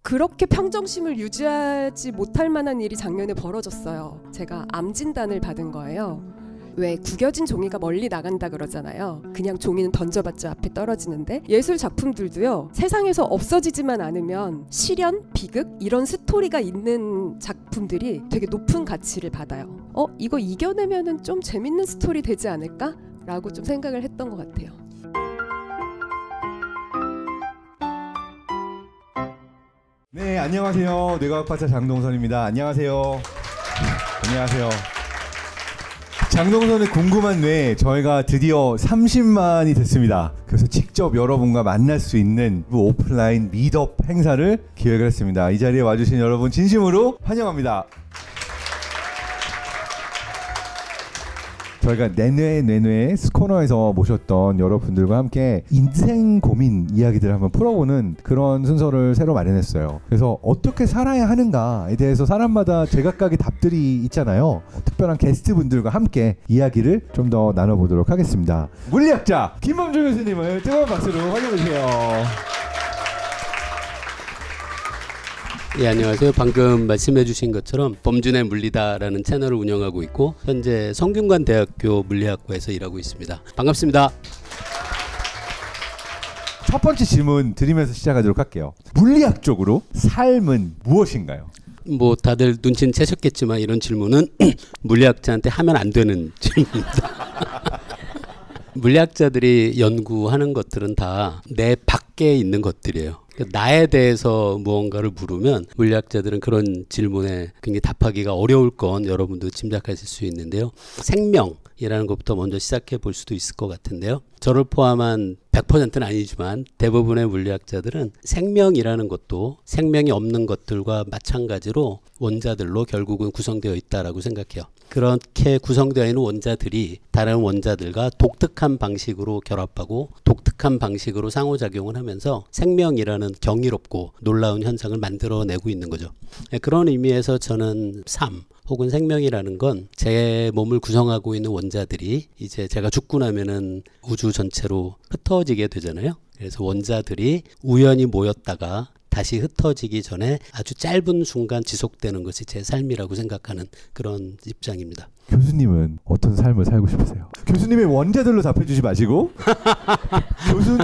그렇게 평정심을 유지하지 못할 만한 일이 작년에 벌어졌어요. 제가 암 진단을 받은 거예요. 왜 구겨진 종이가 멀리 나간다 그러잖아요. 그냥 종이는 던져봤자 앞에 떨어지는데 예술 작품들도요. 세상에서 없어지지만 않으면 실현, 비극 이런 스토리가 있는 작품들이 되게 높은 가치를 받아요. 이거 이겨내면은 좀 재밌는 스토리 되지 않을까? 라고 좀 생각을 했던 것 같아요. 네, 안녕하세요. 뇌과학박사 장동선입니다. 안녕하세요. 안녕하세요. 장동선의 궁금한 뇌, 저희가 드디어 30만이 됐습니다. 그래서 직접 여러분과 만날 수 있는 오프라인 미트업 행사를 기획을 했습니다. 이 자리에 와주신 여러분 진심으로 환영합니다. 저희가 내뇌 코너에서 모셨던 여러분들과 함께 인생 고민 이야기들을 한번 풀어보는 그런 순서를 새로 마련했어요. 그래서 어떻게 살아야 하는가에 대해서 사람마다 제각각의 답들이 있잖아요. 특별한 게스트분들과 함께 이야기를 좀 더 나눠보도록 하겠습니다. 물리학자 김범중 교수님을 뜨거운 박수로 환영해주세요. 예, 안녕하세요. 방금 말씀해 주신 것처럼 범준의 물리다라는 채널을 운영하고 있고 현재 성균관대학교 물리학과에서 일하고 있습니다. 반갑습니다. 첫 번째 질문 드리면서 시작하도록 할게요. 물리학적으로 삶은 무엇인가요? 뭐 다들 눈치는 채셨겠지만 이런 질문은 물리학자한테 하면 안 되는 질문입니다. 물리학자들이 연구하는 것들은 다 내 밖에 있는 것들이에요. 나에 대해서 무언가를 물으면 물리학자들은 그런 질문에 굉장히 답하기가 어려울 건 여러분도 짐작하실 수 있는데요. 생명이라는 것부터 먼저 시작해 볼 수도 있을 것 같은데요. 저를 포함한 100%는 아니지만 대부분의 물리학자들은 생명이라는 것도 생명이 없는 것들과 마찬가지로 원자들로 결국은 구성되어 있다라고 생각해요. 그렇게 구성되어 있는 원자들이 다른 원자들과 독특한 방식으로 결합하고 독특한 방식으로 상호작용을 하면서 생명이라는 경이롭고 놀라운 현상을 만들어내고 있는 거죠. 그런 의미에서 저는 삶 혹은 생명이라는 건 제 몸을 구성하고 있는 원자들이 이제 제가 죽고 나면은 우주 전체로 흩어지게 되잖아요. 그래서 원자들이 우연히 모였다가 다시 흩어지기 전에 아주 짧은 순간 지속되는 것이 제 삶이라고 생각하는 그런 입장입니다. 교수님은 어떤 삶을 살고 싶으세요? 교수님의 원자들로 답해주지 마시고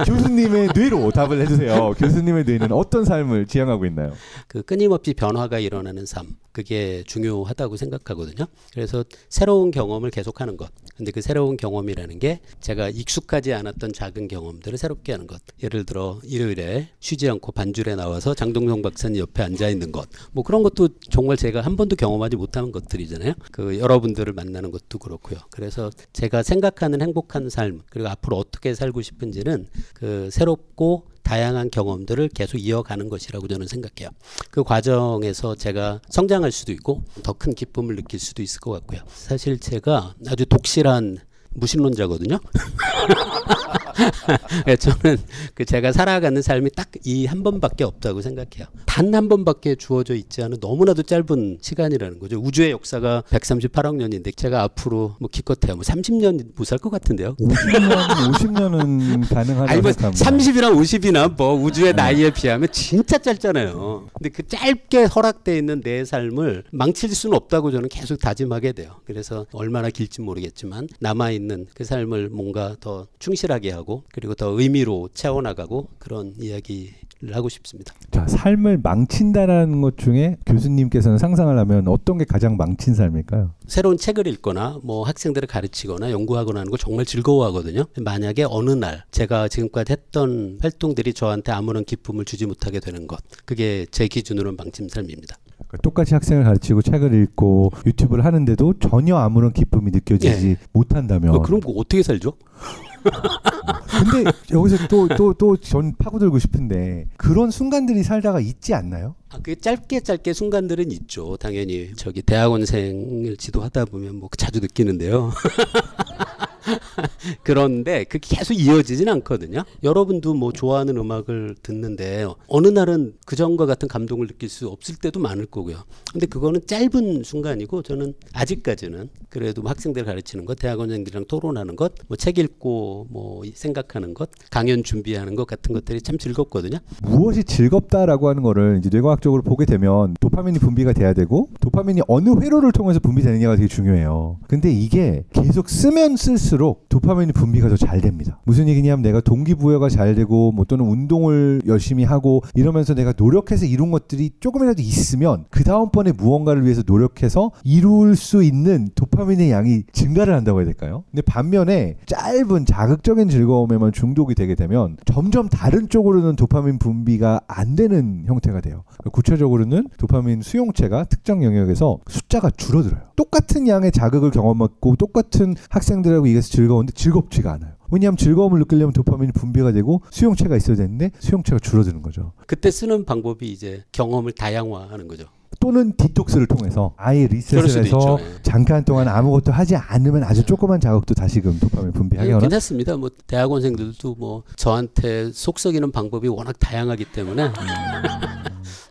교수님의 뇌로 답을 해주세요. 교수님의 뇌는 어떤 삶을 지향하고 있나요? 그 끊임없이 변화가 일어나는 삶, 그게 중요하다고 생각하거든요. 그래서 새로운 경험을 계속하는 것. 근데 그 새로운 경험이라는 게 제가 익숙하지 않았던 작은 경험들을 새롭게 하는 것. 예를 들어 일요일에 쉬지 않고 반줄에 나와서 장동성 박사님 옆에 앉아 있는 것. 뭐 그런 것도 정말 제가 한 번도 경험하지 못한 것들이잖아요. 그 여러분들을 만나는 것도 그렇고요. 그래서 제가 생각하는 행복한 삶, 그리고 앞으로 어떻게 살고 싶은지는 그 새롭고 다양한 경험들을 계속 이어가는 것이라고 저는 생각해요. 그 과정에서 제가 성장할 수도 있고 더 큰 기쁨을 느낄 수도 있을 것 같고요. 사실 제가 아주 독실한 무신론자거든요. 저는 그 제가 살아가는 삶이 딱 이 한 번밖에 없다고 생각해요. 단 한 번밖에 주어져 있지 않은 너무나도 짧은 시간이라는 거죠. 우주의 역사가 138억 년인데 제가 앞으로 뭐 기껏해야 뭐 30년 못 살 것 같은데요. 50년은 가능하다고 아니 뭐 생각합니다. 30이나 50이나 뭐 우주의 나이에 비하면 진짜 짧잖아요. 근데 그 짧게 허락되어 있는 내 삶을 망칠 수는 없다고 저는 계속 다짐하게 돼요. 그래서 얼마나 길지 모르겠지만 남아있는 그 삶을 뭔가 더 충실하게 하고 그리고 더 의미로 채워나가고 그런 이야기를 하고 싶습니다. 자, 삶을 망친다라는 것 중에 교수님께서는 상상을 하면 어떤 게 가장 망친 삶일까요? 새로운 책을 읽거나 뭐 학생들을 가르치거나 연구하거나 하는 걸 정말 즐거워하거든요. 만약에 어느 날 제가 지금까지 했던 활동들이 저한테 아무런 기쁨을 주지 못하게 되는 것, 그게 제 기준으로는 망친 삶입니다. 똑같이 학생을 가르치고 책을 읽고 유튜브를 하는데도 전혀 아무런 기쁨이 느껴지지 못한다면 그럼 어떻게 살죠? 근데 여기서 또 전 파고들고 싶은데 그런 순간들이 살다가 있지 않나요? 그 짧게 순간들은 있죠. 당연히 저기 대학원생을 지도하다 보면 뭐 자주 느끼는데요. 그런데 그게 계속 이어지진 않거든요. 여러분도 뭐 좋아하는 음악을 듣는데 어느 날은 그전과 같은 감동을 느낄 수 없을 때도 많을 거고요. 근데 그거는 짧은 순간이고 저는 아직까지는 그래도 학생들 가르치는 것, 대학원생들이랑 토론하는 것, 뭐 책 읽고 뭐 생각하는 것, 강연 준비하는 것 같은 것들이 참 즐겁거든요. 무엇이 즐겁다라고 하는 거를 이제 뇌과학적으로 보게 되면 도파민이 분비가 돼야 되고 도파민이 어느 회로를 통해서 분비되느냐가 되게 중요해요. 근데 이게 계속 쓰면 쓸수록 도파민이 분비가 더 잘 됩니다. 무슨 얘기냐면 내가 동기부여가 잘 되고 뭐 또는 운동을 열심히 하고 이러면서 내가 노력해서 이룬 것들이 조금이라도 있으면 그 다음번에 무언가를 위해서 노력해서 이룰 수 있는 도파민의 양이 증가를 한다고 해야 될까요? 근데 반면에 짧은 자극적인 즐거움에만 중독이 되게 되면 점점 다른 쪽으로는 도파민 분비가 안 되는 형태가 돼요. 구체적으로는 도파민 수용체가 특정 영역에서 숫자가 줄어들어요. 똑같은 양의 자극을 경험하고 똑같은 학생들하고 이게서 즐거운데 즐겁지가 않아요. 왜냐하면 즐거움을 느끼려면 도파민이 분비가 되고 수용체가 있어야 되는데 수용체가 줄어드는 거죠. 그때 쓰는 방법이 이제 경험을 다양화하는 거죠. 또는 디톡스를 통해서 아예 리셋을 해서 있죠. 잠깐 동안 아무것도 하지 않으면 아주 조그만 자극도 다시금 도파민 분비하게 하거나. 괜찮습니다. 뭐 대학원생들도 뭐 저한테 속 썩이는 방법이 워낙 다양하기 때문에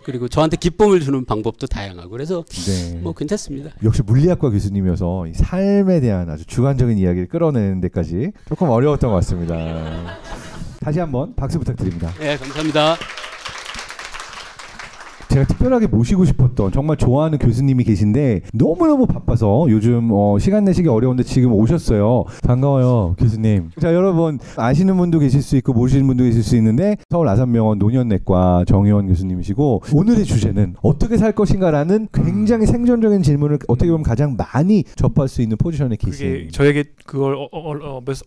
그리고 저한테 기쁨을 주는 방법도 다양하고 그래서 네. 뭐 괜찮습니다. 역시 물리학과 교수님이어서 이 삶에 대한 아주 주관적인 이야기를 끌어내는 데까지 조금 어려웠던 것 같습니다. 다시 한번 박수 부탁드립니다. 네, 감사합니다. 제가 특별하게 모시고 싶었던 정말 좋아하는 교수님이 계신데 너무너무 바빠서 요즘 시간 내시기 어려운데 지금 오셨어요. 반가워요, 교수님. 자, 여러분 아시는 분도 계실 수 있고 모르시는 분도 계실 수 있는데 서울 아산병원 노년내과 정의원 교수님이시고 오늘의 주제는 어떻게 살 것인가라는 굉장히 생존적인 질문을 어떻게 보면 가장 많이 접할 수 있는 포지션에 계신. 그게 저에게 그걸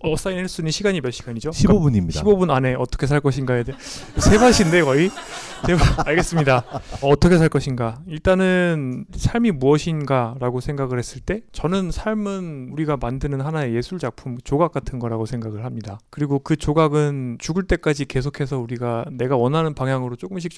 어사인할 수 있는 시간이 몇 시간이죠? 15분입니다. 15분 안에 어떻게 살 것인가에 대해 세 번인데 거의. 알겠습니다. 어떻게 살 것인가. 일단은 삶이 무엇인가라고 생각을 했을 때 저는 삶은 우리가 만드는 하나의 예술 작품, 조각 같은 거라고 생각을 합니다. 그리고 그 조각은 죽을 때까지 계속해서 우리가 내가 원하는 방향으로 조금씩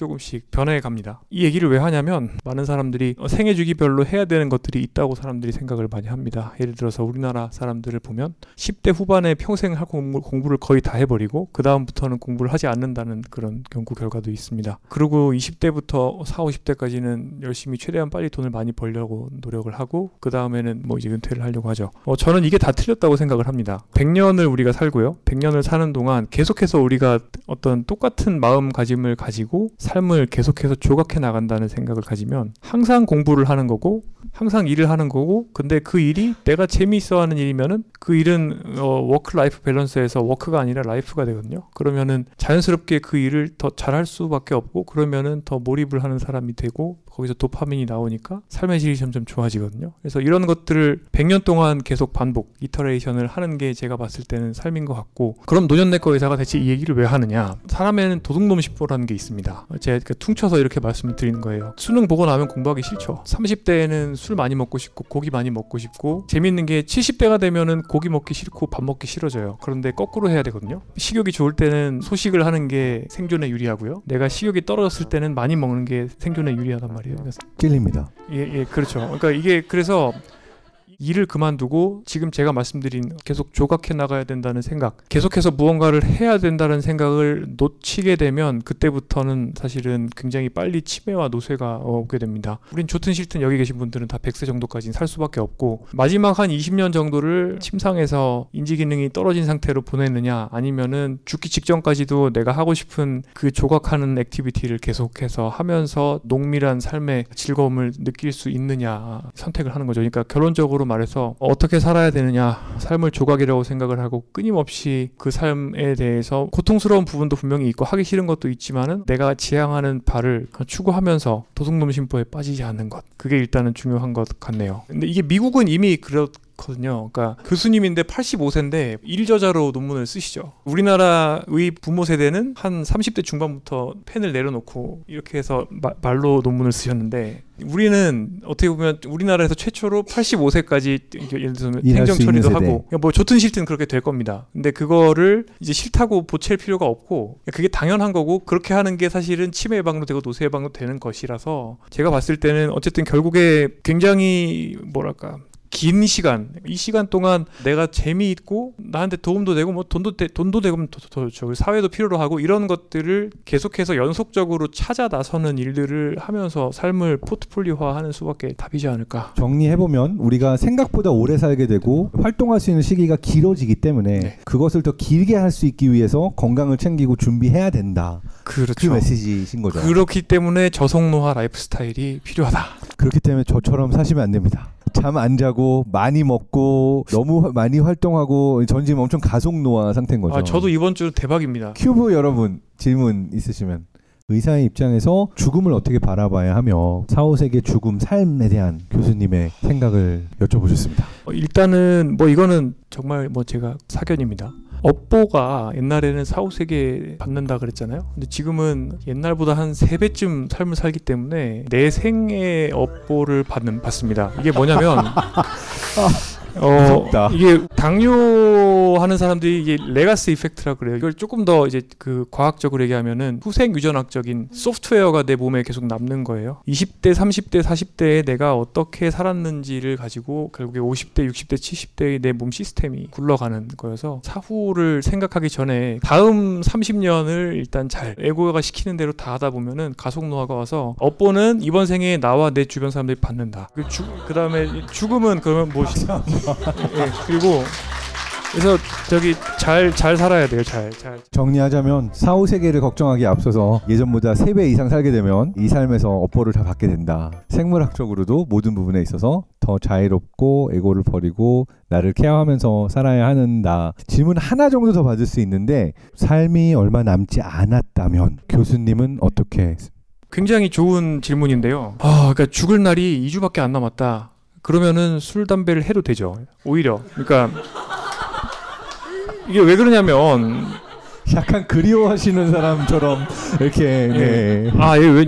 변해 갑니다. 이 얘기를 왜 하냐면 많은 사람들이 생애 주기별로 해야 되는 것들이 있다고 사람들이 생각을 많이 합니다. 예를 들어서 우리나라 사람들을 보면 10대 후반에 평생 할 공부를 거의 다 해버리고 그 다음부터는 공부를 하지 않는다는 그런 연구 결과도 있습니다. 그리고 20대부터 40, 50대까지는 열심히 최대한 빨리 돈을 많이 벌려고 노력을 하고 그 다음에는 뭐 이제 은퇴를 하려고 하죠. 저는 이게 다 틀렸다고 생각을 합니다. 100년을 우리가 살고요. 100년을 사는 동안 계속해서 우리가 어떤 똑같은 마음가짐을 가지고 삶을 계속해서 조각해 나간다는 생각을 가지면 항상 공부를 하는 거고 항상 일을 하는 거고 근데 그 일이 내가 재미있어 하는 일이면은 그 일은 워크 라이프 밸런스에서 워크가 아니라 라이프가 되거든요. 그러면은 자연스럽게 그 일을 더 잘할 수밖에 없고 그러면은 더 몰입을 하는 사람이 되고 거기서 도파민이 나오니까 삶의 질이 점점 좋아지거든요. 그래서 이런 것들을 100년 동안 계속 반복, 이터레이션을 하는 게 제가 봤을 때는 삶인 것 같고 그럼 노년내과 의사가 대체 이 얘기를 왜 하느냐. 사람에는 도둑놈심보라는 게 있습니다. 제가 퉁쳐서 이렇게 말씀을 드리는 거예요. 수능 보고 나면 공부하기 싫죠. 30대에는 술 많이 먹고 싶고 고기 많이 먹고 싶고 재밌는 게 70대가 되면은 고기 먹기 싫고 밥 먹기 싫어져요. 그런데 거꾸로 해야 되거든요. 식욕이 좋을 때는 소식을 하는 게 생존에 유리하고요. 내가 식욕이 떨어졌을 때는 많이 먹는 게 생존에 유리하단 말이에요. 찔립니다. 예, 그렇죠. 그러니까 이게 그래서 일을 그만두고 지금 제가 말씀드린 계속 조각해 나가야 된다는 생각, 계속해서 무언가를 해야 된다는 생각을 놓치게 되면 그때부터는 사실은 굉장히 빨리 치매와 노쇠가 오게 됩니다. 우린 좋든 싫든 여기 계신 분들은 다 100세 정도까지는 살 수밖에 없고 마지막 한 20년 정도를 침상에서 인지기능이 떨어진 상태로 보내느냐 아니면은 죽기 직전까지도 내가 하고 싶은 그 조각하는 액티비티를 계속해서 하면서 농밀한 삶의 즐거움을 느낄 수 있느냐 선택을 하는 거죠. 그러니까 결론적으로 말해서 어떻게 살아야 되느냐 삶을 조각이라고 생각을 하고 끊임없이 그 삶에 대해서 고통스러운 부분도 분명히 있고 하기 싫은 것도 있지만은 내가 지향하는 바를 추구하면서 도둑놈 심보에 빠지지 않는 것 그게 일단은 중요한 것 같네요. 근데 이게 미국은 이미 거든요. 그러니까 교수님인데 85세인데 일저자로 논문을 쓰시죠. 우리나라의 부모 세대는 한 30대 중반부터 펜을 내려놓고 이렇게 해서 말로 논문을 쓰셨는데 우리는 어떻게 보면 우리나라에서 최초로 85세까지 예를 들면 행정 처리도 하고 뭐 좋든 싫든 그렇게 될 겁니다. 근데 그거를 이제 싫다고 보챌 필요가 없고 그게 당연한 거고 그렇게 하는 게 사실은 치매 예방도 되고 노쇠 예방도 되는 것이라서 제가 봤을 때는 어쨌든 결국에 굉장히 뭐랄까 긴 시간, 이 시간 동안 내가 재미있고 나한테 도움도 되고 뭐 돈도 되고 더 사회도 필요로 하고 이런 것들을 계속해서 연속적으로 찾아 나서는 일들을 하면서 삶을 포트폴리오화하는 수밖에 답이지 않을까. 정리해보면 우리가 생각보다 오래 살게 되고 활동할 수 있는 시기가 길어지기 때문에 네. 그것을 더 길게 할 수 있기 위해서 건강을 챙기고 준비해야 된다. 그렇죠. 그 메시지이신 거죠. 그렇기 때문에 저속노화 라이프 스타일이 필요하다. 그렇기 때문에 저처럼 사시면 안 됩니다. 잠 안 자고 많이 먹고 너무 많이 활동하고 전 지금 엄청 가속노화 상태인 거죠. 저도 이번 주 대박입니다. 큐브 여러분 질문 있으시면 의사의 입장에서 죽음을 어떻게 바라봐야 하며 사후세계 죽음 삶에 대한 교수님의 생각을 여쭤보셨습니다. 일단은 뭐 이거는 정말 뭐 제가 사견입니다. 업보가 옛날에는 사후세계 받는다 그랬잖아요. 근데 지금은 옛날보다 한 3배쯤 삶을 살기 때문에 내 생의 업보를 받습니다. 이게 뭐냐면 이게 당뇨하는 사람들이 이게 레가시 이펙트라 그래요. 이걸 조금 더 이제 그 과학적으로 얘기하면은 후생 유전학적인 소프트웨어가 내 몸에 계속 남는 거예요. 20대, 30대, 40대에 내가 어떻게 살았는지를 가지고 결국에 50대, 60대, 70대의 내 몸 시스템이 굴러가는 거여서 사후를 생각하기 전에 다음 30년을 일단 잘 에고가 시키는 대로 다 하다 보면은 가속노화가 와서 업보는 이번 생에 나와 내 주변 사람들이 받는다. 그 다음에 죽음은 그러면 뭐 예, 그리고 그래서 저기 잘 살아야 돼요. 잘. 정리하자면 사후세계를 걱정하기에 앞서서 예전보다 3배 이상 살게 되면 이 삶에서 업보를 다 받게 된다. 생물학적으로도 모든 부분에 있어서 더 자유롭고 에고를 버리고 나를 케어하면서 살아야 하는다. 질문 하나 정도 더 받을 수 있는데 삶이 얼마 남지 않았다면 교수님은 어떻게? 굉장히 좋은 질문인데요. 그러니까 죽을 날이 2주밖에 안 남았다. 그러면은 술, 담배를 해도 되죠. 오히려. 그러니까 이게 왜 그러냐면 약간 그리워하시는 사람처럼 이렇게 네.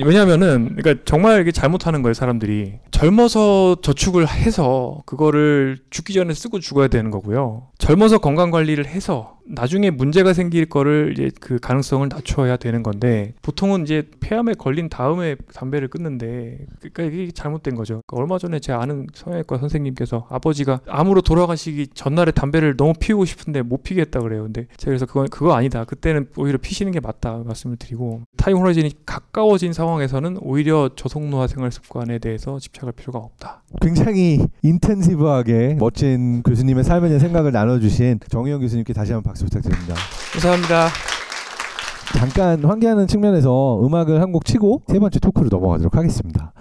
왜냐면은 그러니까 정말 이게 잘못하는 거예요. 사람들이 젊어서 저축을 해서 그거를 죽기 전에 쓰고 죽어야 되는 거고요. 젊어서 건강 관리를 해서 나중에 문제가 생길 거를 이제 그 가능성을 낮춰야 되는 건데 보통은 이제 폐암에 걸린 다음에 담배를 끊는데 그러니까 이게 잘못된 거죠. 그러니까 얼마 전에 제 아는 성형외과 선생님께서 아버지가 암으로 돌아가시기 전날에 담배를 너무 피우고 싶은데 못 피겠다 그래요. 근데 제가 그래서 그거 아니다. 그때는 오히려 피시는 게 맞다 말씀을 드리고 타임 호라이즌이 가까워진 상황에서는 오히려 저속노화 생활 습관에 대해서 집착할 필요가 없다. 굉장히 인텐시브하게 멋진 교수님의 삶에 대한 생각을 나눠주신 정의영 교수님께 다시 한번 박수 부탁드립니다. 감사합니다. 잠깐 환기하는 측면에서 음악을 한 곡 치고 세 번째 토크로 넘어가도록 하겠습니다.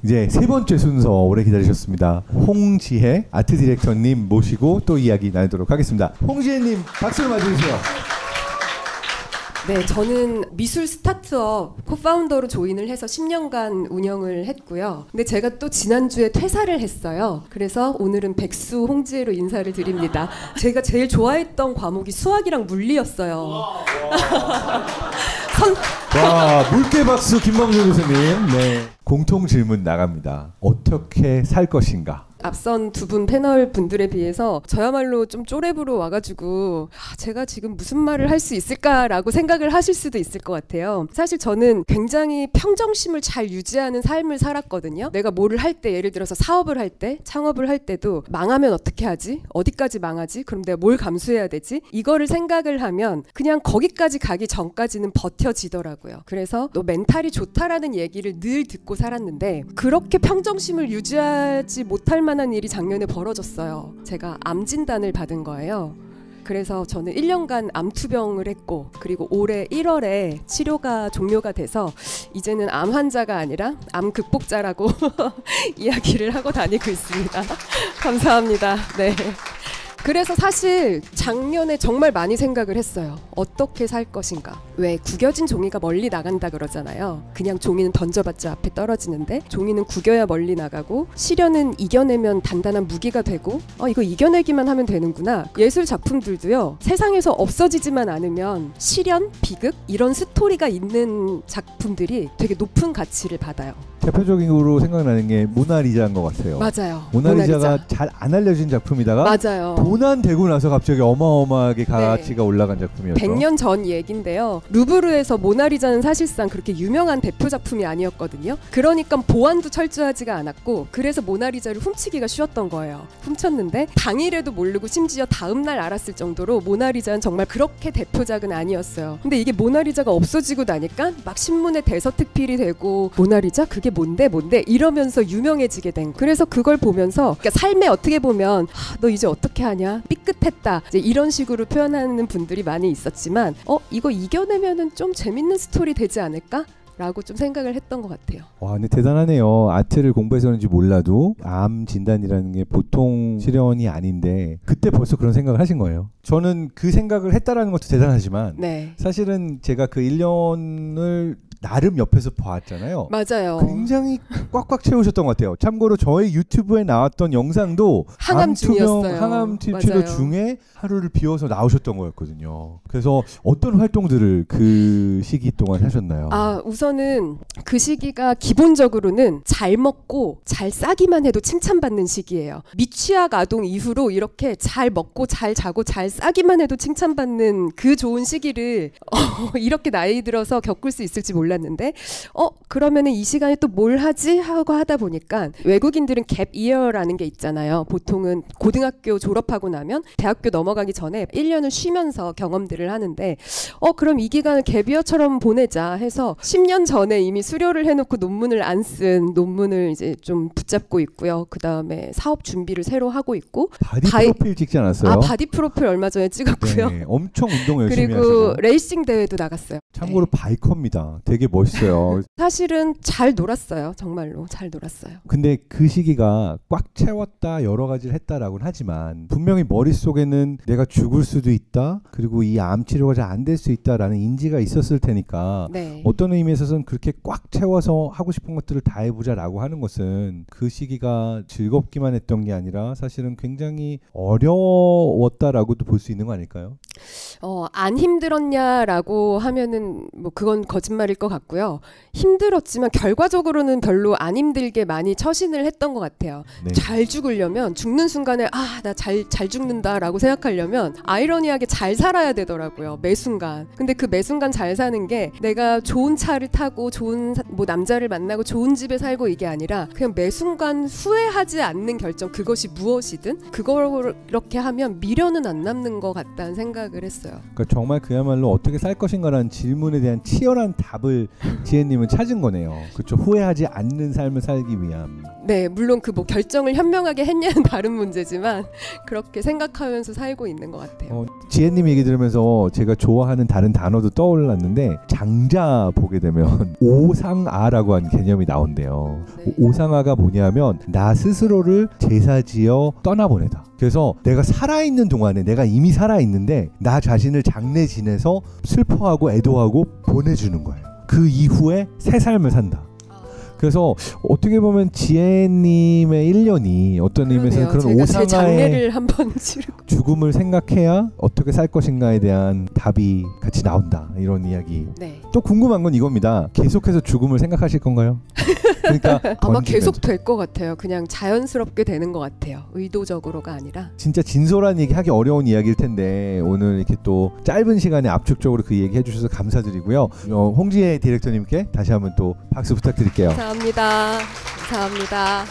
이제 세 번째 순서 오래 기다리셨습니다. 홍지혜 아트 디렉터님 모시고 또 이야기 나누도록 하겠습니다. 홍지혜님 박수를 맞으세요. 네, 저는 미술 스타트업 코파운더로 조인을 해서 10년간 운영을 했고요. 근데 제가 또 지난주에 퇴사를 했어요. 그래서 오늘은 백수 홍지혜로 인사를 드립니다. 제가 제일 좋아했던 과목이 수학이랑 물리였어요. 와, 물개 박수 김범준 교수님. 네. 공통 질문 나갑니다. 어떻게 살 것인가? 앞선 두 분 패널 분들에 비해서 저야말로 좀 쪼렙으로 와가지고 제가 지금 무슨 말을 할 수 있을까라고 생각을 하실 수도 있을 것 같아요. 사실 저는 굉장히 평정심을 잘 유지하는 삶을 살았거든요. 내가 뭐를 할 때, 예를 들어서 사업을 할 때, 창업을 할 때도 망하면 어떻게 하지? 어디까지 망하지? 그럼 내가 뭘 감수해야 되지? 이거를 생각을 하면 그냥 거기까지 가기 전까지는 버텨지더라고요. 그래서 너 멘탈이 좋다라는 얘기를 늘 듣고 살았는데 그렇게 평정심을 유지하지 못할 만한 일이 작년에 벌어졌어요. 제가 암 진단을 받은 거예요. 그래서 저는 1년간 암투병을 했고 그리고 올해 1월에 치료가 종료가 돼서 이제는 암 환자가 아니라 암 극복자라고 이야기를 하고 다니고 있습니다. 감사합니다. 네. 그래서 사실 작년에 정말 많이 생각을 했어요. 어떻게 살 것인가. 왜 구겨진 종이가 멀리 나간다 그러잖아요. 그냥 종이는 던져봤자 앞에 떨어지는데 종이는 구겨야 멀리 나가고 시련은 이겨내면 단단한 무기가 되고 이거 이겨내기만 하면 되는구나. 예술 작품들도요. 세상에서 없어지지만 않으면 시련, 비극 이런 스토리가 있는 작품들이 되게 높은 가치를 받아요. 대표적으로 생각나는 게 모나리자인 것 같아요. 맞아요. 모나리자가 잘 안 알려진 작품이다가 맞아요. 도난되고 나서 갑자기 어마어마하게 가치가 올라간 작품이었죠. 100년 전 얘긴데요. 루브르에서 모나리자는 사실상 그렇게 유명한 대표 작품이 아니었거든요. 그러니까 보안도 철저하지가 않았고 그래서 모나리자를 훔치기가 쉬웠던 거예요. 훔쳤는데 당일에도 모르고 심지어 다음날 알았을 정도로 모나리자는 정말 그렇게 대표작은 아니었어요. 근데 이게 모나리자가 없어지고 나니까 막 신문에 대서특필이 되고 모나리자? 그게 뭔데 이러면서 유명해지게 된 거예요. 그래서 그걸 보면서 그러니까 삶에 어떻게 보면 너 이제 어떻게 하냐? 삐끗했다. 이제 이런 식으로 표현하는 분들이 많이 있었지만 이거 이겨내면은 좀 재밌는 스토리 되지 않을까? 라고 좀 생각을 했던 것 같아요. 와, 근데 대단하네요. 아트를 공부해서 그런지 몰라도 암 진단이라는 게 보통 시련이 아닌데 그때 벌써 그런 생각을 하신 거예요. 저는 그 생각을 했다라는 것도 대단하지만 네. 사실은 제가 그 1년을 나름 옆에서 봐왔잖아요. 맞아요. 굉장히 꽉꽉 채우셨던 것 같아요. 참고로 저희 유튜브에 나왔던 영상도 항암 중이었어요. 항암 치료 중에 하루를 비워서 나오셨던 거였거든요. 그래서 어떤 활동들을 그 시기 동안 하셨나요? 우선은 그 시기가 기본적으로는 잘 먹고 잘 싸기만 해도 칭찬받는 시기예요. 미취학 아동 이후로 이렇게 잘 먹고 잘 자고 잘 싸기만 해도 칭찬받는 그 좋은 시기를 이렇게 나이 들어서 겪을 수 있을지 몰랐는데 그러면은 이 시간에 또 뭘 하지? 하고 하다 보니까 외국인들은 갭 이어라는 게 있잖아요. 보통은 고등학교 졸업하고 나면 대학교 넘어가기 전에 1년을 쉬면서 경험들을 하는데 그럼 이 기간을 갭 이어처럼 보내자 해서 10년 전에 이미 수료를 해놓고 논문을 안 쓴 논문을 이제 좀 붙잡고 있고요. 그 다음에 사업 준비를 새로 하고 있고 바디 프로필 찍지 않았어요? 바디 프로필 얼마 전에 찍었고요. 네, 엄청 운동 열심히 그리고 하시고. 레이싱 대회도 나갔어요. 참고로 바이커입니다. 되게 멋있어요. 사실은 잘 놀았어요. 정말로 잘 놀았어요. 근데 그 시기가 꽉 채웠다 여러 가지를 했다라고는 하지만 분명히 머릿속에는 내가 죽을 수도 있다. 그리고 이 암 치료가 잘 안 될 수 있다라는 인지가 있었을 테니까 네. 어떤 의미에서는 그렇게 꽉 채워서 하고 싶은 것들을 다 해보자라고 하는 것은 그 시기가 즐겁기만 했던 게 아니라 사실은 굉장히 어려웠다라고도 볼 수 있는 거 아닐까요? 안 힘들었냐라고 하면은 뭐 그건 거짓말일 것 같고요. 힘들었지만 결과적으로는 별로 안 힘들게 많이 처신을 했던 것 같아요. 네. 잘 죽으려면 죽는 순간에 나 잘 죽는다라고 생각하려면 아이러니하게 잘 살아야 되더라고요. 매 순간. 근데 그 매 순간 잘 사는 게 내가 좋은 차를 타고 좋은 남자를 만나고 좋은 집에 살고 이게 아니라 그냥 매 순간 후회하지 않는 결정 그것이 무엇이든 그걸 이렇게 하면 미련은 안 남는 것 같다는 생각을 했어요. 그러니까 정말 그야말로 어떻게 살 것인가라는 질문에 대한 치열한 답을 지혜님은 찾은 거네요. 그렇죠. 후회하지 않는 삶을 살기 위함. 네, 물론 그 뭐 결정을 현명하게 했냐는 다른 문제지만 그렇게 생각하면서 살고 있는 것 같아요. 지혜님 얘기 들으면서 제가 좋아하는 다른 단어도 떠올랐는데 장자 보게 되면 오상아라고 하는 개념이 나온대요. 네. 오상아가 뭐냐면 나 스스로를 제사지어 떠나보내다. 그래서 내가 살아있는 동안에 내가 이미 살아있는데 나 자신을 장례 지내서 슬퍼하고 애도하고 보내주는 거예요. 그 이후에 새 삶을 산다. 그래서 어떻게 보면 지혜님의 1년이 어떤 의미에서는 그런 제가 제 오상아의 장례를 한번 치르고 죽음을 생각해야 어떻게 살 것인가에 대한 답이 같이 나온다. 이런 이야기. 네. 또 궁금한 건 이겁니다. 계속해서 죽음을 생각하실 건가요? 그러니까 아마 던지면서. 계속 될 것 같아요. 그냥 자연스럽게 되는 것 같아요. 의도적으로가 아니라. 진짜 진솔한 얘기 하기 어려운 이야기일 텐데 오늘 이렇게 또 짧은 시간에 압축적으로 그 얘기 해주셔서 감사드리고요. 홍지혜 디렉터님께 다시 한번 또 박수 부탁드릴게요. 감사합니다. 감사합니다.